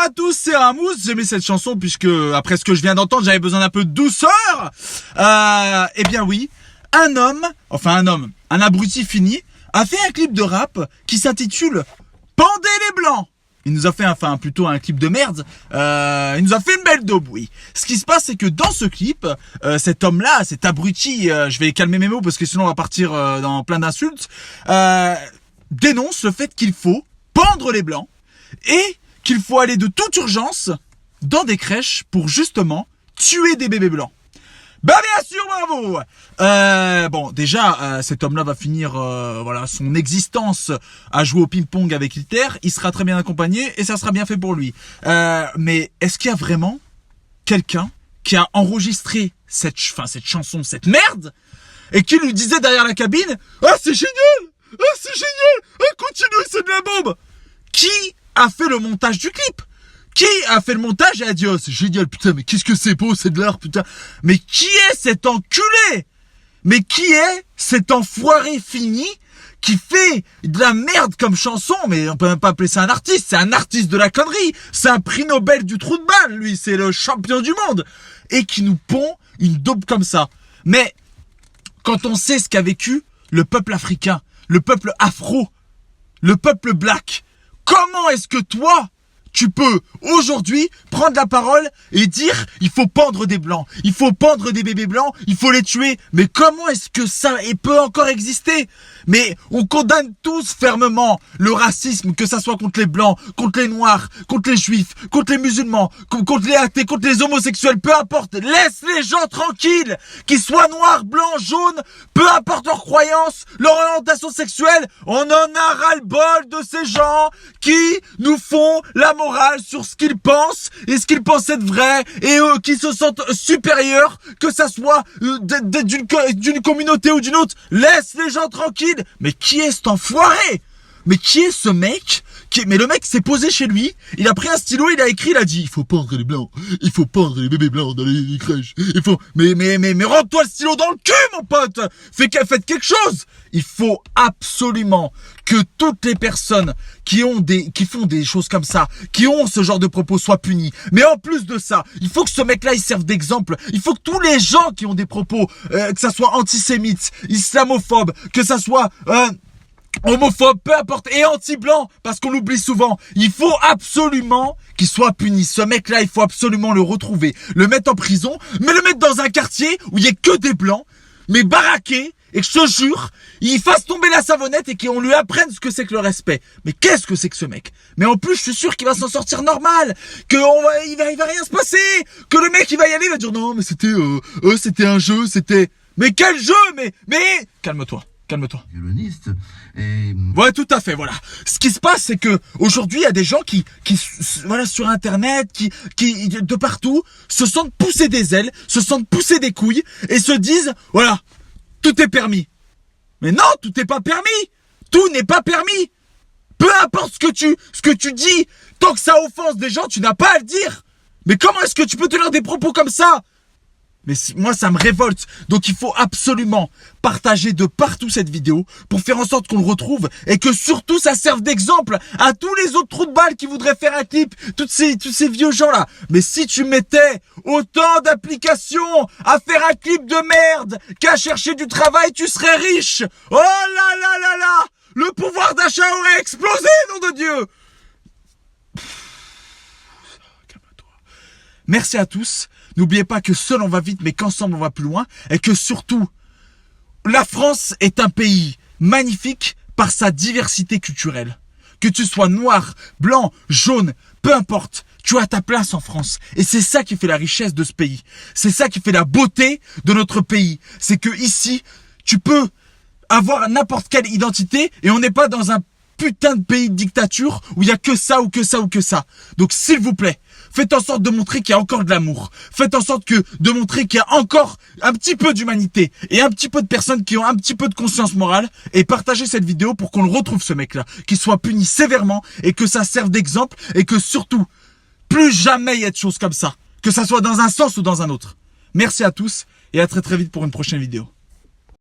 à tous, c'est Ramous. J'aimais cette chanson puisque, après ce que je viens d'entendre, j'avais besoin d'un peu de douceur. Eh bien oui, un abruti fini, a fait un clip de rap qui s'intitule « Pendez les Blancs ». Il nous a fait plutôt un clip de merde. Il nous a fait une belle daube, oui. Ce qui se passe, c'est que dans ce clip, cet homme-là, cet abruti, je vais calmer mes mots parce que sinon on va partir dans plein d'insultes, dénonce le fait qu'il faut pendre les Blancs et qu'il faut aller de toute urgence dans des crèches pour justement tuer des bébés blancs. Bah bien sûr, bravo. Bon, déjà, cet homme-là va finir son existence à jouer au ping-pong avec Hitler. Il sera très bien accompagné et ça sera bien fait pour lui. Mais est-ce qu'il y a vraiment quelqu'un qui a enregistré cette chanson, cette merde, et qui lui disait derrière la cabine « Ah, c'est génial! Ah, c'est génial! Ah, continue, c'est de la bombe !» Qui a fait le montage du clip? Qui a fait le montage et a dit « Oh, c'est génial, putain, mais qu'est-ce que c'est beau, c'est de l'art, putain !» Mais qui est cet enculé? Mais qui est cet enfoiré fini qui fait de la merde comme chanson? Mais on peut même pas appeler ça un artiste, c'est un artiste de la connerie. C'est un prix Nobel du trou de balle, lui, c'est le champion du monde. Et qui nous pond une dope comme ça. Mais quand on sait ce qu'a vécu le peuple africain, le peuple afro, le peuple black, comment est-ce que toi, tu peux aujourd'hui prendre la parole et dire il faut pendre des blancs, il faut pendre des bébés blancs, il faut les tuer? Mais comment est-ce que ça peut encore exister? Mais on condamne tous fermement le racisme, que ça soit contre les blancs, contre les noirs, contre les juifs, contre les musulmans, contre les athées, contre les homosexuels, peu importe. Laisse les gens tranquilles, qu'ils soient noirs, blancs, jaunes, peu importe leur croyance, leur orientation sexuelle. On en a ras-le-bol de ces gens qui nous font la morale sur ce qu'ils pensent et ce qu'ils pensent être vrai, et eux qui se sentent supérieurs, que ça soit d'une communauté ou d'une autre. Laisse les gens tranquilles. Mais qui est cet enfoiré? Mais qui est ce mec Mais le mec s'est posé chez lui, il a pris un stylo, il a écrit, il a dit il faut pendre les blancs, il faut pendre les bébés blancs dans les crèches, il faut... Mais rentre-toi le stylo dans le cul, mon pote. Faites quelque chose. Il faut absolument que toutes les personnes qui font des choses comme ça, qui ont ce genre de propos, soient punies. Mais en plus de ça, il faut que ce mec-là, il serve d'exemple. Il faut que tous les gens qui ont des propos, que ça soit antisémite, islamophobe, que ça soit... homophobe, peu importe, et anti-blanc, parce qu'on l'oublie souvent. Il faut absolument qu'il soit puni. Ce mec-là, il faut absolument le retrouver, le mettre en prison, mais le mettre dans un quartier où il y ait que des blancs, mais baraqués, et que je te jure, il fasse tomber la savonnette et qu'on lui apprenne ce que c'est que le respect. Mais qu'est-ce que c'est que ce mec? Mais en plus, je suis sûr qu'il va s'en sortir normal, il va rien se passer, que le mec, il va y aller, il va dire non, mais c'était un jeu, c'était... Mais quel jeu? Mais, calme-toi. Violoniste et... Ouais, tout à fait, voilà. Ce qui se passe, c'est que aujourd'hui, il y a des gens qui sur Internet, qui de partout, se sentent pousser des ailes, se sentent pousser des couilles, et se disent, voilà, tout est permis. Mais non, tout n'est pas permis. Tout n'est pas permis. Peu importe ce que tu dis, tant que ça offense des gens, tu n'as pas à le dire. Mais comment est-ce que tu peux tenir des propos comme ça? Mais moi, ça me révolte. Donc, il faut absolument partager de partout cette vidéo pour faire en sorte qu'on le retrouve et que surtout, ça serve d'exemple à tous les autres trous de balles qui voudraient faire un clip, tous ces vieux gens-là. Mais si tu mettais autant d'applications à faire un clip de merde qu'à chercher du travail, tu serais riche. Oh là là là là! Le pouvoir d'achat aurait explosé, nom de Dieu! Calme-toi. Merci à tous. N'oubliez pas que seul on va vite, mais qu'ensemble on va plus loin. Et que surtout, la France est un pays magnifique par sa diversité culturelle. Que tu sois noir, blanc, jaune, peu importe, tu as ta place en France. Et c'est ça qui fait la richesse de ce pays. C'est ça qui fait la beauté de notre pays. C'est que ici, tu peux avoir n'importe quelle identité et on n'est pas dans un putain de pays de dictature où il y a que ça ou que ça ou que ça. Donc s'il vous plaît, faites en sorte de montrer qu'il y a encore de l'amour. Faites en sorte de montrer qu'il y a encore un petit peu d'humanité et un petit peu de personnes qui ont un petit peu de conscience morale, et partagez cette vidéo pour qu'on le retrouve, ce mec-là, qu'il soit puni sévèrement et que ça serve d'exemple, et que surtout, plus jamais il y ait de choses comme ça, que ça soit dans un sens ou dans un autre. Merci à tous et à très très vite pour une prochaine vidéo.